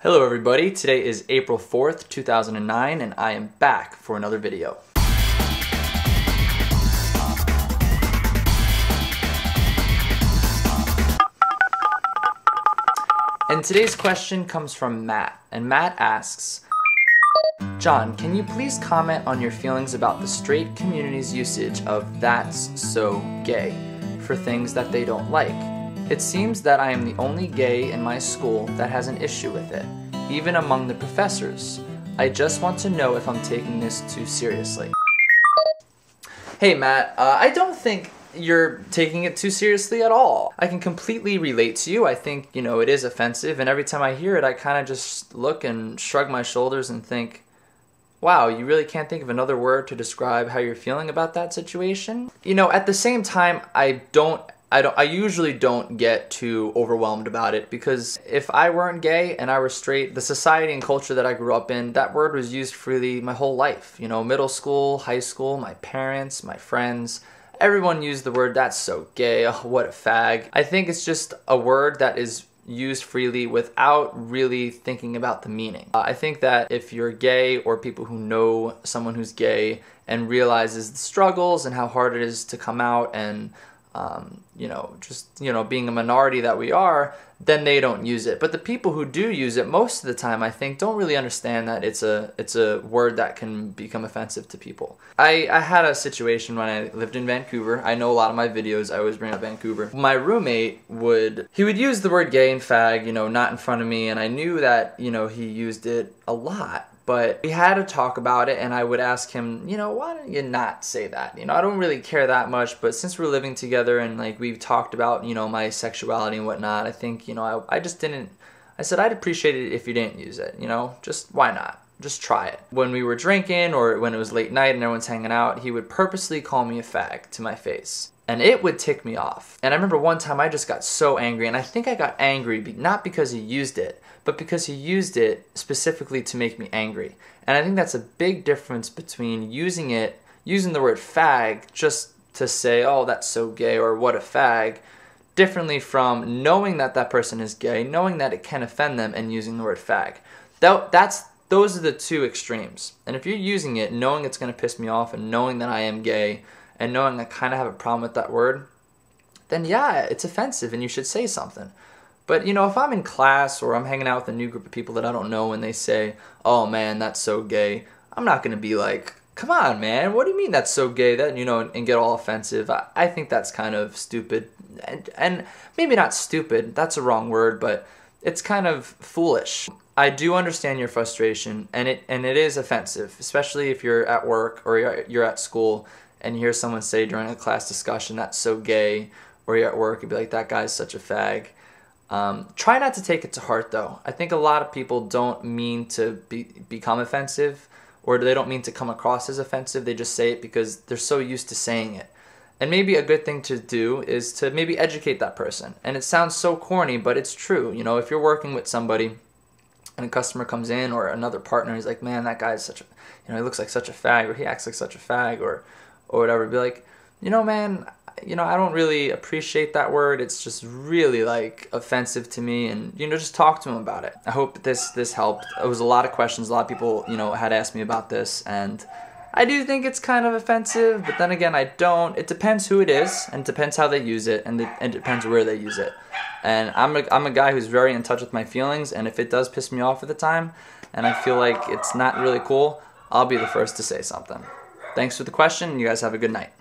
Hello everybody, today is April 4th, 2009, and I am back for another video. And today's question comes from Matt, and Matt asks, John, can you please comment on your feelings about the straight community's usage of "that's so gay" for things that they don't like? It seems that I am the only gay in my school that has an issue with it, even among the professors. I just want to know if I'm taking this too seriously. Hey Matt, I don't think you're taking it too seriously at all. I can completely relate to you. I think, it is offensive, and every time I hear it, I kind of just look and shrug my shoulders and think, wow, you really can't think of another word to describe how you're feeling about that situation? At the same time, I usually don't get too overwhelmed about it, because if I weren't gay and I were straight, the society and culture that I grew up in, that word was used freely my whole life. Middle school, high school, my parents, my friends, everyone used the word "that's so gay," oh, what a fag. I think it's just a word that is used freely without really thinking about the meaning. I think that if you're gay, or people who know someone who's gay and realizes the struggles and how hard it is to come out and being a minority that we are, then they don't use it. But the people who do use it most of the time, I think, don't really understand that it's a word that can become offensive to people. I had a situation when I lived in Vancouver. I know a lot of my videos, I always bring up Vancouver. My roommate would use the word gay and fag, not in front of me, and I knew that, he used it a lot. But we had to talk about it, and I would ask him, why don't you not say that? I don't really care that much, but since we're living together and we've talked about, my sexuality and whatnot, I think, I said I'd appreciate it if you didn't use it, just why not? Just try it. When we were drinking or when it was late night and everyone's hanging out, he would purposely call me a fag to my face. And it would tick me off. And I remember one time I just got so angry, and I think I got angry not because he used it, but because he used it specifically to make me angry. And I think that's a big difference between using the word fag just to say, oh, that's so gay, or what a fag, differently from knowing that that person is gay, knowing that it can offend them, and using the word fag. Those are the two extremes. And if you're using it knowing it's going to piss me off, and knowing that I am gay, and knowing I kind of have a problem with that word, then yeah, it's offensive and you should say something. But if I'm in class or I'm hanging out with a new group of people that I don't know and they say, oh man, that's so gay, I'm not going to be like, come on man, what do you mean that's so gay, that and get all offensive. I think that's kind of stupid, and maybe not stupid, that's a wrong word, but it's kind of foolish. I do understand your frustration, and it is offensive, especially if you're at work or you're at school and you hear someone say during a class discussion, "That's so gay," or you're at work, you'd be like, "That guy's such a fag." Try not to take it to heart, though. I think a lot of people don't mean to become offensive, or they don't mean to come across as offensive. They just say it because they're so used to saying it. And maybe a good thing to do is to maybe educate that person. And it sounds so corny, but it's true. If you're working with somebody and a customer comes in, or another partner is like, man, that guy's such a, he looks like such a fag, or he acts like such a fag, or whatever, be like, man, I don't really appreciate that word. It's just really offensive to me, and just talk to him about it. I hope this helped. It was a lot of questions. A lot of people had asked me about this, and I do think it's kind of offensive, but then again, I don't. It depends who it is, and it depends how they use it, and it depends where they use it. And I'm a guy who's very in touch with my feelings, and if it does piss me off at the time, and I feel like it's not really cool, I'll be the first to say something. Thanks for the question, and you guys have a good night.